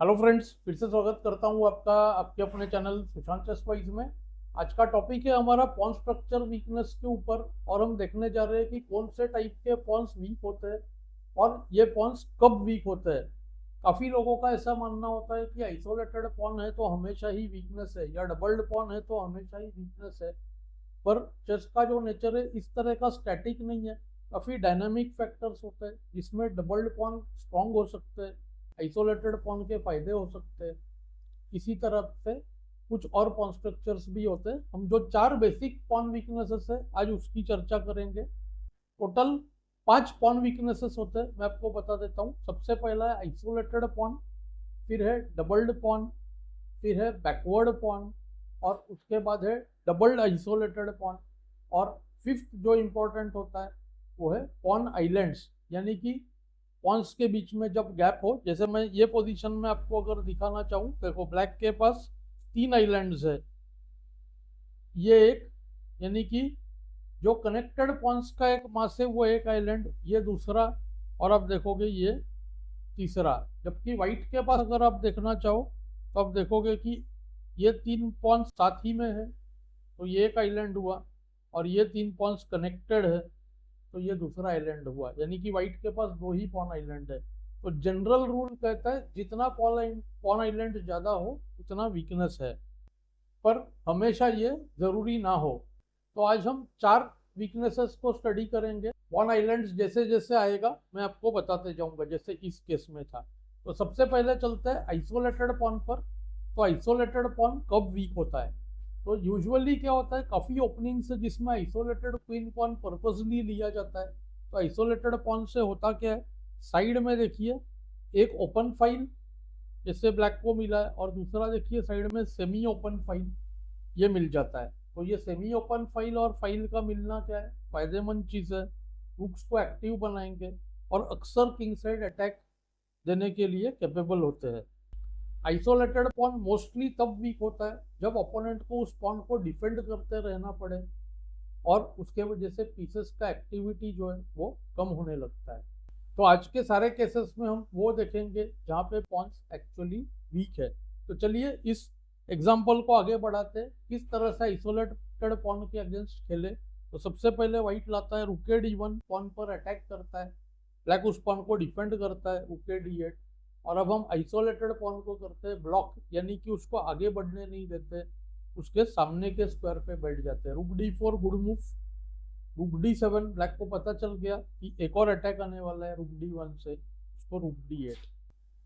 Hello friends, फिर से स्वागत करता हूँ आपका आपके अपने चैनल सुशांत चेस वाइज में। आज का टॉपिक है हमारा पॉन स्ट्रक्चर वीकनेस के ऊपर, और हम देखने जा रहे हैं कि कौन से टाइप के पॉन्स वीक होते हैं और ये पॉन्स कब वीक होते हैं। काफी लोगों का ऐसा मानना होता है कि आइसोलेटेड पॉन है तो हमेशा ही वीकनेस है, या डबल्ड पॉन है तो हमेशा ही वीकनेस है। पर चेस का जो नेचर है इस तरह का स्टैटिक नहीं है। काफी डायनामिक फैक्टर्स होते हैं जिसमें डबल्ड पॉन स्ट्रांग हो सकते हैं, आइसोलेटेड पॉन के फायदे हो सकते हैं। इसी तरह से कुछ और पॉन स्ट्रक्चर्स भी होते हैं। हम जो चार बेसिक पॉन वीकनेसेस है आज उसकी चर्चा करेंगे। टोटल 5 पॉन वीकनेसेस होते हैं, मैं आपको बता देता हूँ। सबसे पहला है आइसोलेटेड पॉन, फिर है डबल्ड पॉन, फिर है बैकवर्ड पॉन, और उसके बाद है डबल्ड आइसोलेटेड पॉन। और फिफ्थ जो इंपॉर्टेंट होता है वो है पॉन आइलैंड्स, यानी कि पॉन्स के बीच में जब गैप हो। जैसे मैं ये पोजीशन में आपको अगर दिखाना चाहूँ, देखो ब्लैक के पास 3 आइलैंड्स है, ये एक, यानी कि जो कनेक्टेड पॉन्स का एक मास है वो एक आइलैंड, ये दूसरा, और आप देखोगे ये तीसरा। जबकि व्हाइट के पास अगर आप देखना चाहो तो आप देखोगे कि ये 3 पॉन्स साथ ही में है, तो ये एक आइलैंड हुआ, और ये 3 पॉन्स कनेक्टेड है तो ये दूसरा आइलैंड हुआ। यानी कि व्हाइट के पास 2 ही पॉन आइलैंड है। तो जनरल रूल कहता है जितना पॉन आइलैंड ज्यादा हो उतना वीकनेस है, पर हमेशा ये जरूरी ना हो। तो आज हम 4 वीकनेसेस को स्टडी करेंगे। पॉन आइलैंड्स जैसे जैसे आएगा मैं आपको बताते जाऊंगा, जैसे इस केस में था। तो सबसे पहले चलते हैं आइसोलेटेड पॉन पर। तो आइसोलेटेड पॉन कब वीक होता है? तो यूजुअली क्या होता है, काफी ओपनिंग्स है जिसमें आइसोलेटेड क्वीन पॉन पर्पसली लिया जाता है। तो आइसोलेटेड पॉन से होता क्या है, साइड में देखिए एक ओपन फाइल जैसे ब्लैक को मिला है, और दूसरा देखिए साइड में सेमी ओपन फाइल ये मिल जाता है। तो ये सेमी ओपन फाइल और फाइल का मिलना क्या है, फायदेमंद चीज है, हुक्स को एक्टिव बनाएंगे और अक्सर किंग साइड अटैक देने के लिए कैपेबल होते हैं। आइसोलेटेड पॉन मोस्टली तब वीक होता है जब ओपोनेंट को उस पॉन को डिफेंड करते रहना पड़े, और उसके वजह से पीसेस का एक्टिविटी जो है वो कम होने लगता है। तो आज के सारे केसेस में हम वो देखेंगे जहाँ पे पॉन्स एक्चुअली वीक है। तो चलिए इस एग्जाम्पल को आगे बढ़ाते हैं, किस तरह से आइसोलेटेड पॉन के अगेंस्ट खेले। तो सबसे पहले व्हाइट लाता है रुके D1, पॉन पर अटैक करता है। ब्लैक उस पॉन को डिफेंड करता है रुके D8। और अब हम आइसोलेटेड पॉन को करते हैं ब्लॉक, यानी कि उसको आगे बढ़ने नहीं देते, उसके सामने के स्क्वायर पे बैठ जाते हैं। रुक D4 गुड मूव। रुक D7, ब्लैक को पता चल गया कि एक और अटैक आने वाला है रुक D1 से, उसको रुक D8।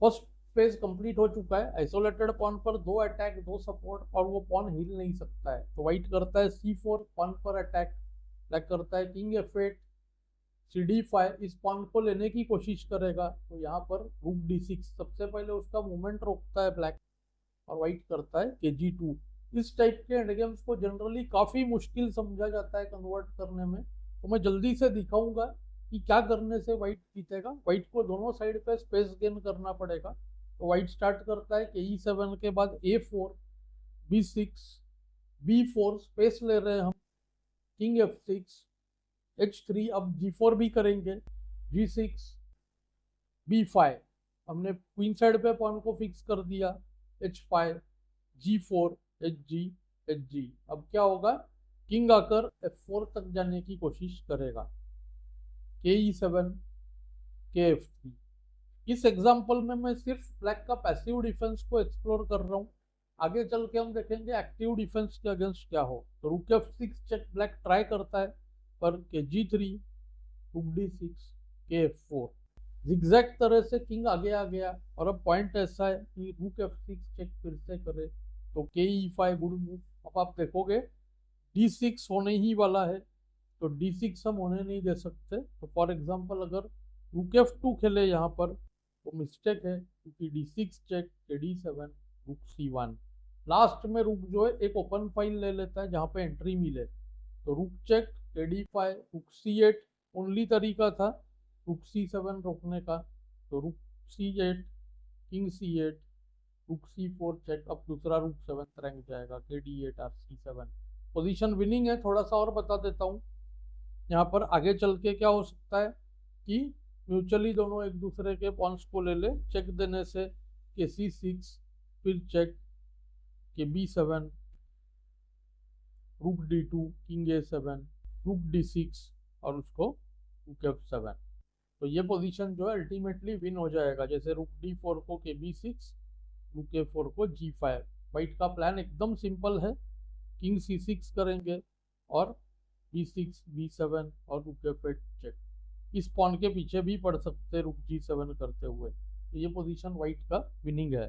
फर्स्ट फेज कंप्लीट हो चुका है। आइसोलेटेड पॉन पर 2 अटैक 2 सपोर्ट, और वो पॉन हिल नहीं सकता है। तो व्हाइट करता है C4, पॉन पर अटैक। ब्लैक करता है किंग F8, CD5, इस पॉन को लेने की कोशिश करेगा। तो यहाँ पर रुक D6, सबसे पहले उसका मूवमेंट रोकता है ब्लैक, और व्हाइट करता है KG2। इस टाइप के एंड गेम्स को जनरली काफी मुश्किल समझा जाता है कन्वर्ट करने में। तो मैं जल्दी से दिखाऊंगा कि क्या करने से व्हाइट जीतेगा। व्हाइट को दोनों साइड पे स्पेस गेन करना पड़ेगा। तो व्हाइट स्टार्ट करता है KE7 के बाद A4, B6, B4, स्पेस ले रहे हैं हम, किंग F6, H3, अब G4 भी करेंगे, G6, B5, हमने क्वीन साइड पे पॉन को फिक्स कर दिया, H5, G4, HG, HG। अब क्या होगा, किंग आकर F4 तक जाने की कोशिश करेगा, KE7, KF3। इस एग्जाम्पल में मैं सिर्फ ब्लैक का पैसिव डिफेंस को एक्सप्लोर कर रहा हूँ। आगे चल के हम देखेंगे एक्टिव डिफेंस के अगेंस्ट क्या हो। तो रुक F6 चेक ब्लैक ट्राई करता है, पर KG3, रुक D6, KF4, जिग्जैग तरह से किंग आगे आ गया। और अब पॉइंट ऐसा है कि रुक F6 चेक फिर से करे, तो KE5 गुड मूव। अब आप देखोगे D6 होने ही वाला है, तो D6 हम होने नहीं दे सकते। तो फॉर एग्जांपल अगर रुक F2 खेले यहाँ पर तो मिस्टेक है, क्योंकि D6 चेक, KD7, रुक C1। लास्ट में रुक जो है एक ओपन फाइल ले लेता है जहाँ पे एंट्री मिले। तो रुक चेक, KD5, रुक C8 ओनली तरीका था रुक C7 रोकने का। तो रुक C8, किंग C8, रुक C4 चेक। अब दूसरा रुक 7th रैंक जाएगा, KD8 और C7। पोजीशन विनिंग है। थोड़ा सा और बता देता हूँ, यहाँ पर आगे चल के क्या हो सकता है कि म्यूचुअली दोनों एक दूसरे के पॉन्स को ले ले। चेक देने से के C6, फिर चेक के B7, रूक D2, किंग A7, रूक D6 और उसको रूक F7। तो ये पोजीशन जो है अल्टीमेटली विन हो जाएगा। जैसे रूक D4 को के B6, रूक A4 को G5। वाइट का प्लान एकदम सिंपल है, किंग C6 करेंगे और B6, B7 और रूक F8 चेक। इस पॉन के पीछे भी पड़ सकते रूक G7 करते हुए। तो ये पोजीशन वाइट का विनिंग है।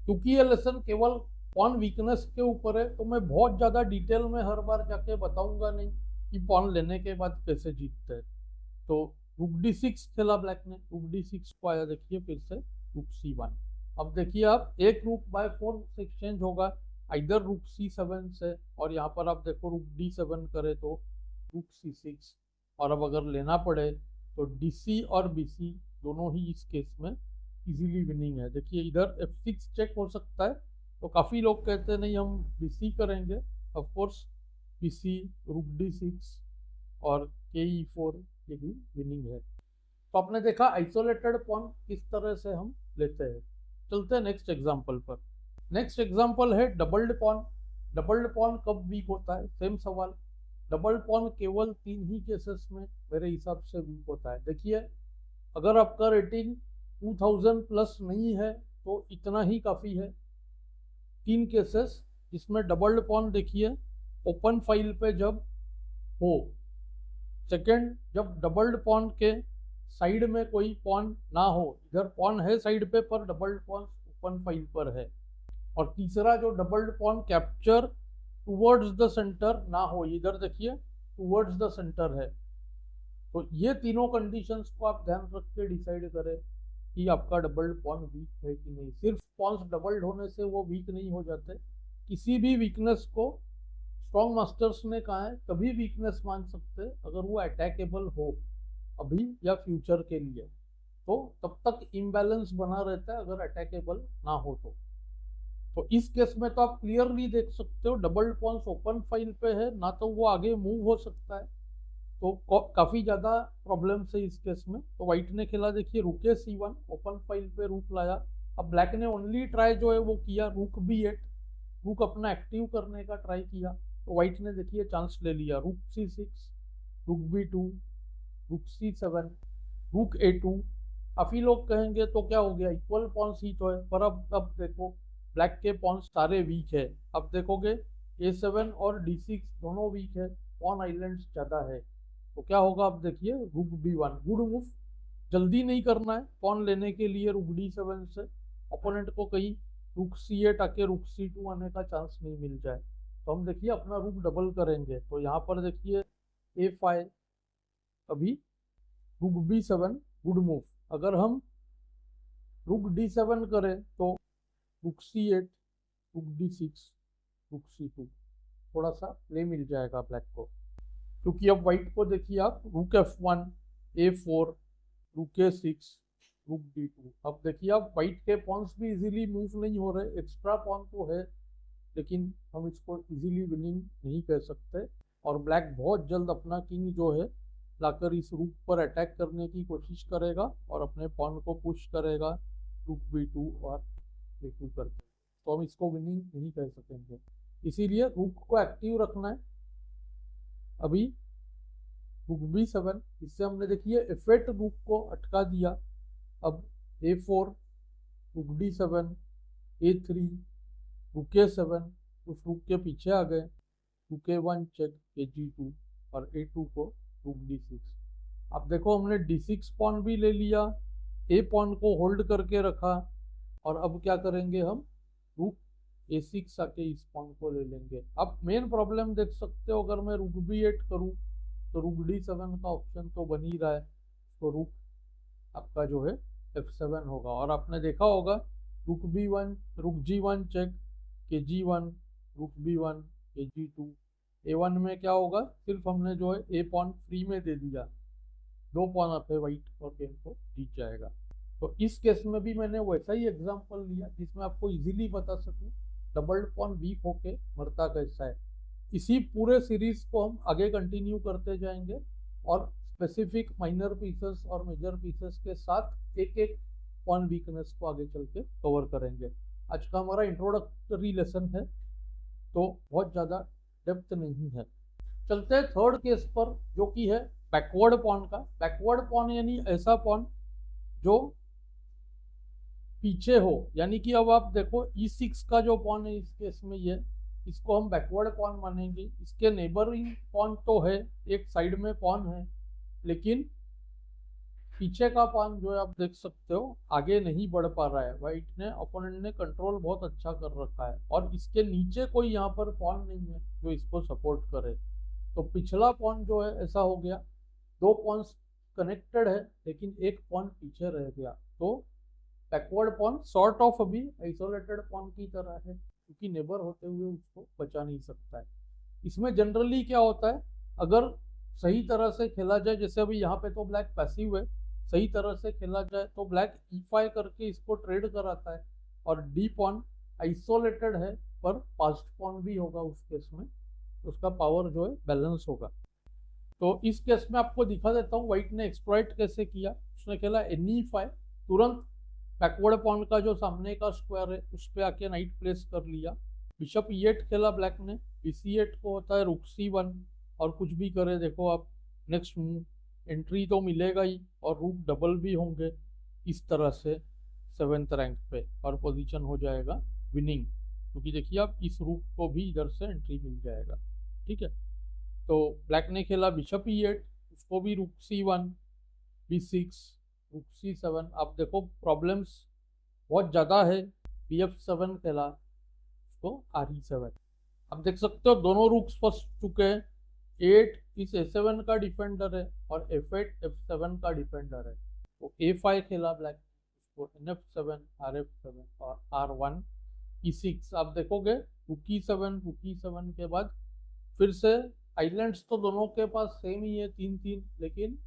क्योंकि ये लेसन केवल पॉन वीकनेस के ऊपर है, तो मैं बहुत ज़्यादा डिटेल में हर बार जाके बताऊंगा नहीं कि पॉन लेने के बाद कैसे जीतते हैं। तो रूक D6 खेला ब्लैक ने, रूक D6 को आया देखिए फिर से रूक C1। अब देखिए आप एक रूक बाय 4 से एक्सचेंज होगा इधर रूक C7 से, और यहाँ पर आप देखो रूक D7 करे तो रूक C6। और अब अगर लेना पड़े तो DC और BC दोनों ही इस केस में इजीली विनिंग है। देखिए इधर F6 चेक हो सकता है, तो काफ़ी लोग कहते हैं नहीं हम BC करेंगे। ऑफ कोर्स BC, रूक D6 और KE4 ये भी विनिंग है। तो आपने देखा आइसोलेटेड पॉन किस तरह से हम लेते हैं। चलते हैं नेक्स्ट एग्जांपल पर। नेक्स्ट एग्जांपल है डबल्ड पॉन। डबल्ड पॉन कब वीक होता है, सेम सवाल। डबल्ड पॉन केवल 3 ही केसेस में मेरे हिसाब से वीक होता है। देखिए अगर आपका रेटिंग 2000 प्लस नहीं है तो इतना ही काफ़ी है। 3 केसेस जिसमें डबल्ड पॉन देखिए ओपन फाइल पे जब हो, सेकंड जब डबल्ड पॉन के साइड में कोई पॉन ना हो, इधर पॉन है साइड पे पर डबल्ड पॉन ओपन फाइल पर है, और तीसरा जो doubled pawn capture towards the centre ना हो, इधर देखिए टुवर्ड्स द सेंटर है। तो ये तीनों कंडीशंस को आप ध्यान रख के डिसाइड करें कि आपका डबल्ड पॉन वीक है कि नहीं। सिर्फ पॉन्स डबल्ड होने से वो वीक नहीं हो जाते। किसी भी वीकनेस को स्ट्रॉन्ग मास्टर्स ने कहा है तभी वीकनेस मान सकते अगर वो अटैकेबल हो अभी या फ्यूचर के लिए, तो तब तक इम्बैलेंस बना रहता है अगर अटैकेबल ना हो तो इस केस में तो आप क्लियरली देख सकते हो डबल पॉन्स ओपन फाइल पे है ना, तो वो आगे मूव हो सकता है। तो काफी ज्यादा प्रॉब्लम है इस केस में। तो व्हाइट ने खेला देखिए रूके C1, ओपन फाइल पे रूक लाया। अब ब्लैक ने ओनली ट्राई जो है वो किया रूक B8, रूक अपना एक्टिव करने का ट्राई किया। तो व्हाइट ने देखिए चांस ले लिया, रूक C6, रूक B2, रूक C7, रूक A2। काफी लोग कहेंगे तो क्या हो गया, इक्वल पॉन्स ही तो है, पर अब देखो ब्लैक के पॉन्स सारे वीक है। अब देखोगे A7 और D6 दोनों वीक है, पॉन आइलैंड्स ज्यादा है। तो क्या होगा, अब देखिए रूक B1, गुड मूव। जल्दी नहीं करना है पॉन लेने के लिए रूक D7 से, ओपोनेंट को कहीं रूक C8 आके रूक C2 आने का चांस नहीं मिल जाए। तो हम देखिए अपना रूक डबल करेंगे। तो यहाँ पर देखिए A5, अभी रूक B7, गुड मूव। अगर हम रूक D7 करें तो रूक C8, रूक D6, रूक C2, थोड़ा सा प्ले मिल जाएगा ब्लैक को। क्योंकि अब व्हाइट को देखिए आप रूक F1, A4, रूक A6, रूक D2। अब देखिए आप व्हाइट के पॉन्स भी इजीली मूव नहीं हो रहे, एक्स्ट्रा पॉन तो है लेकिन हम इसको इजीली विनिंग नहीं कह सकते। और ब्लैक बहुत जल्द अपना किंग जो है लाकर इस रूक पर अटैक करने की कोशिश करेगा और अपने पॉन को पुश करेगा रूक B2 और A2 करके। तो हम इसको विनिंग नहीं कह सकेंगे, इसीलिए रूक को एक्टिव रखना है। अभी रूक B7, इससे हमने देखिए F8 रूक को अटका दिया। अब A4, रूक D7, A3, रूक A7, उस रूक के पीछे आ गए, रूक A1 चेक, G2 और A2 को रूक D6। अब देखो हमने D6 पॉन भी ले लिया, A पॉन को होल्ड करके रखा, और अब क्या करेंगे हम रूक A6 आके इस पॉन को ले लेंगे। अब मेन प्रॉब्लम देख सकते हो, अगर मैं रूक B8 करूं तो रूक D7 का ऑप्शन तो बन ही रहा है, तो रूक आपका जो है F7 होगा। और आपने देखा होगा रूक B1, रूक G1 चेक, के G1, रूक B1, के G2। A1 में क्या होगा, सिर्फ हमने जो है A पॉन फ्री में दे दिया, 2 पॉन आते व्हाइट और गेम को जीत जाएगा। तो इस केस में भी मैंने वैसा ही एग्जांपल लिया जिसमें आपको इजीली बता सकूं डबल पॉन वीक होके मरता कैसा है। इसी पूरे सीरीज को हम आगे कंटिन्यू करते जाएंगे और स्पेसिफिक माइनर पीसेस और मेजर पीसेस के साथ एक एक पॉन वीकनेस को आगे चल के कवर करेंगे। आज का हमारा इंट्रोडक्टरी लेसन है, तो बहुत ज़्यादा डेप्थ नहीं है। चलते हैं थर्ड केस पर, जो कि है बैकवर्ड पॉन का। बैकवर्ड पॉन यानी ऐसा पॉन जो पीछे हो, यानी कि अब आप देखो E6 का जो पॉन है इस केस में ये, इसको हम बैकवर्ड पॉन मानेंगे। इसके नेबरिंग पॉन तो है, एक साइड में पॉन है, लेकिन पीछे का पॉन जो है आप देख सकते हो आगे नहीं बढ़ पा रहा है। वाइट ने, ओपोनेंट ने कंट्रोल बहुत अच्छा कर रखा है, और इसके नीचे कोई यहाँ पर पॉन नहीं है जो इसको सपोर्ट करे। तो पिछला पॉन जो है ऐसा हो गया, दो पॉन्स कनेक्टेड है लेकिन एक पॉन पीछे रह गया। तो बैकवर्ड पॉन सॉर्ट ऑफ अभी आइसोलेटेड पॉन की तरह है, क्योंकि नेबर होते हुए उसको बचा नहीं सकता है। इसमें जनरली क्या होता है, अगर सही तरह से खेला जाए, जैसे अभी यहाँ पे तो ब्लैक पैसिव है, सही तरह से खेला जाए तो ब्लैक E5 करके इसको ट्रेड कराता है, और डी पॉन आइसोलेटेड है पर पास्ट पॉन भी होगा उस केस में, उसका पावर जो है बैलेंस होगा। तो इस केस में आपको दिखा देता हूँ व्हाइट ने एक्सप्लॉइट कैसे किया। उसने खेला NE5, तुरंत बैकवर्ड पॉन का जो सामने का स्क्वायर है उस पर आके नाइट प्लेस कर लिया। बिशप E8 खेला ब्लैक ने, BC8 को होता है रुक C1, और कुछ भी करे देखो आप, नेक्स्ट मूव एंट्री तो मिलेगा ही, और रूक डबल भी होंगे इस तरह से 7th रैंक पे, और पोजीशन हो जाएगा विनिंग, क्योंकि देखिए आप इस रूक को भी इधर से एंट्री मिल जाएगा। ठीक है, तो ब्लैक ने खेला बिशप E8, उसको भी रुक C1, B6, रुक C7। आप देखो प्रॉब्लम्स बहुत ज़्यादा है। BF7 खेला, उसको RE7। आप देख सकते हो दोनों रुक्स फंस चुके हैं। 8 इस A7 का डिफेंडर है और F8 F7 का डिफेंडर है। तो A5 खेला ब्लैक, उसको NF7, RF7 और R1 E6। आप देखोगे रुक E7 के बाद फिर से आइलैंड्स तो दोनों के पास सेम ही है 3-3, लेकिन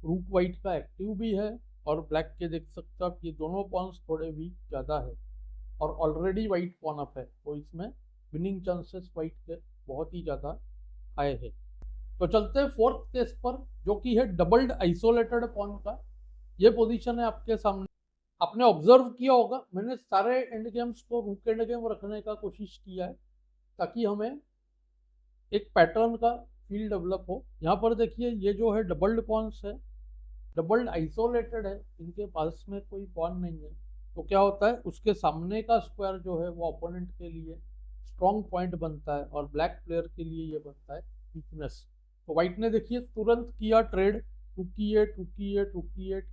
रूक वाइट का एक्टिव भी है, और ब्लैक के देख सकते हो आप ये दोनों पॉन्स थोड़े वीक ज़्यादा है, और ऑलरेडी वाइट पॉन अप है, तो इसमें विनिंग चांसेस वाइट के बहुत ही ज़्यादा हाई है। तो चलते हैं फोर्थ केस पर, जो कि है डबल्ड आइसोलेटेड पॉन का। ये पोजीशन है आपके सामने। आपने ऑब्जर्व किया होगा, मैंने सारे एंड गेम्स को रूक एंड गेम रखने का कोशिश किया है, ताकि हमें एक पैटर्न का फील डेवलप हो। यहाँ पर देखिए ये जो है डबल्ड पॉन्स है, डबल्ड आइसोलेटेड है, इनके पास में कोई पॉन नहीं है। तो क्या होता है, उसके सामने का स्क्वायर जो है वो ओपोनेंट के लिए स्ट्रॉन्ग पॉइंट बनता है, और ब्लैक प्लेयर के लिए ये बनता है वीकनेस। तो व्हाइट ने देखिए तुरंत किया ट्रेड, रुक E8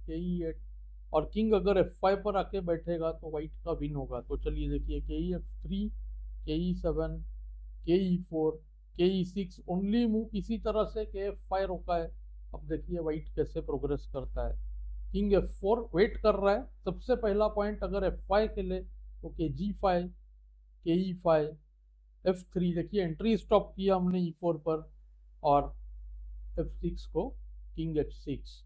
KE8, और किंग अगर F5 पर आके बैठेगा तो व्हाइट का विन होगा। तो चलिए देखिए KE3, KE7, KE4, KE6, only move इसी तरह से KF5 रोका है। अब देखिए व्हाइट कैसे प्रोग्रेस करता है। किंग F4 वेट कर रहा है, सबसे पहला पॉइंट अगर F5 खेले तो KG5, KE5, F3, देखिए एंट्री स्टॉप किया हमने E4 पर, और F6 को king H6,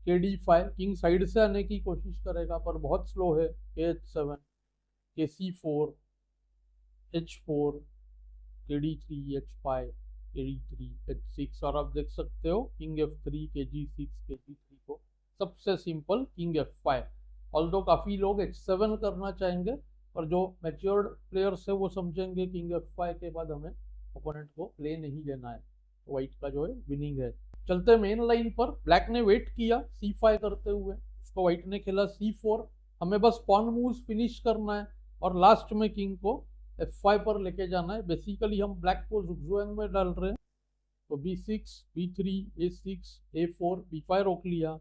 KD5, king side से आने की कोशिश करेगा पर बहुत स्लो है, KH7, KC4, H4, KD3, H5, KD3, H6, और आप देख सकते हो किंग F3, KG6, KG3 को सबसे सिंपल किंग F5। ऑल्दो काफ़ी लोग H7 करना चाहेंगे, पर जो मैच्योर्ड प्लेयर्स है वो समझेंगे किंग F5 के बाद हमें ओपोनेंट को प्ले नहीं लेना है, तो वाइट का जो है विनिंग है। चलते मेन लाइन पर, ब्लैक ने वेट किया C5 करते हुए, उसको वाइट ने खेला C4। हमें बस पॉन मूव्स फिनिश करना है, और लास्ट में किंग को F5 पर लेके जाना है। बेसिकली हम ब्लैक को जुगजुएंग में डाल रहे हैं, तो B6, B3, A6, A4, B5 रोक लिया,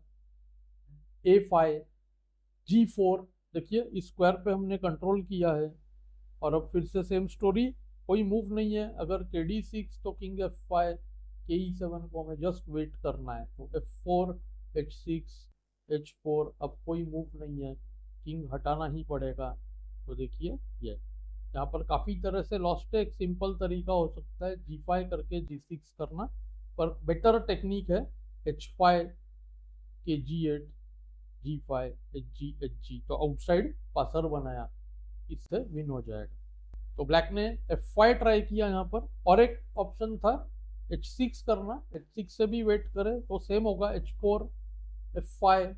A5, G4, देखिए इस स्क्वायर पे हमने कंट्रोल किया है। और अब फिर से सेम स्टोरी, कोई मूव नहीं है, अगर KD6 तो किंग F5, KE7 को हमें जस्ट वेट करना है, तो F4, H6, H4, अब कोई मूव नहीं है, किंग हटाना ही पड़ेगा। तो देखिए ये यहाँ पर काफ़ी तरह से लॉस्ट है। एक सिंपल तरीका हो सकता है G5 करके G6 करना, पर बेटर टेक्निक है H5, KG8, G5, HG, तो आउटसाइड पासर बनाया, इससे विन हो जाएगा। तो ब्लैक ने F5 ट्राई किया यहाँ पर, और एक ऑप्शन था H6 करना, H6 से भी वेट करे तो सेम होगा, H4, F5।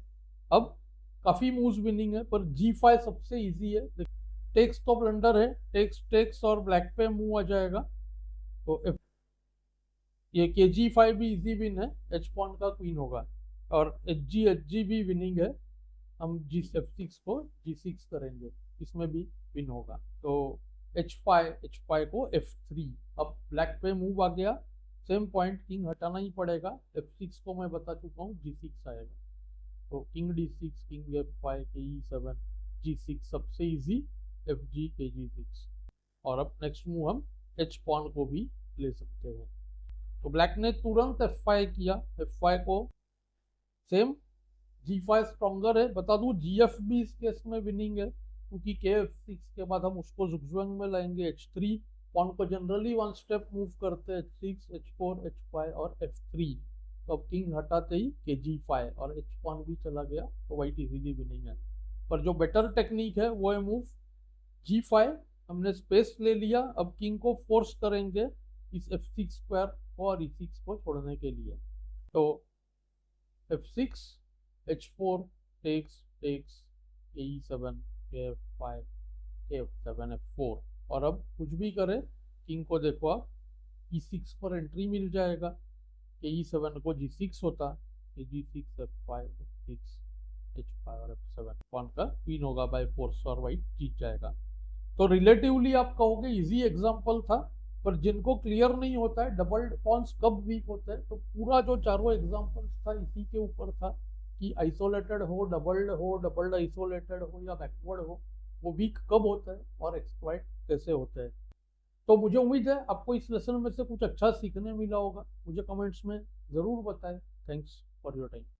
अब काफी मूव्स विनिंग है, पर G5 सबसे इजी है। टेक्स तो ब्लंडर है, टेक्स टेक्स और ब्लैक पे मूव आ जाएगा। तो ये KG5 भी इजी विन है, एच पॉन का क्वीन होगा। और HG भी विनिंग है, हम F6 को G6 करेंगे, इसमें भी विन होगा। तो H5 को F3। अब ब्लैक पे मूव आ गया, सेम पॉइंट, किंग हटाना ही पड़ेगा। F6 को मैं बता चुका हूँ, G6 आएगा। तो king D6, king F5, KE7, G6 सबसे इजी, FG KG6। और अब नेक्स्ट मूव हम H पॉन को भी ले सकते हैं। तो ब्लैक ने तुरंत F5 किया, F5 को सेम, G5 स्ट्रॉन्गर है। बता दूं GF भी इस केस में विनिंग है, क्योंकि KF6 के बाद हम उसको जुगजुएंग में लाएंगे। H3 पॉन को जनरली वन स्टेप मूव करते हैं, H6, H4, H5 और F3। तो अब किंग हटाते ही KG5 और H पॉन भी चला गया, तो वाइट इजीली विनिंग है। पर जो बेटर टेक्निक है वो है मूव G5। हमने स्पेस ले लिया, अब किंग को फोर्स करेंगे इस F6 स्क्वायर को और E6 को छोड़ने के लिए। तो F6, H4, takes takes, KE7, KF5, KF7, F4। और अब कुछ भी करे, किंग को देखो आप, E6 पर एंट्री मिल जाएगा। KE7 को G6 होता, G6, F5, F6, H5 और F7। पॉन का क्वीन होगा बाय फोर्स और वाइट जीत जाएगा। तो रिलेटिवली आप कहोगे इजी एग्जांपल था, पर जिनको क्लियर नहीं होता है डबल पॉन्स कब वीक होते हैं, तो पूरा जो चारों एग्जांपल्स था इसी के ऊपर था कि आइसोलेटेड हो, डबल्ड आइसोलेटेड हो या बैकवर्ड हो, वो वीक कब होता है और एक्सप्लॉइट कैसे होते हैं। तो मुझे उम्मीद है आपको इस लेसन में से कुछ अच्छा सीखने मिला होगा। मुझे कमेंट्स में ज़रूर बताएं। Thanks for your time.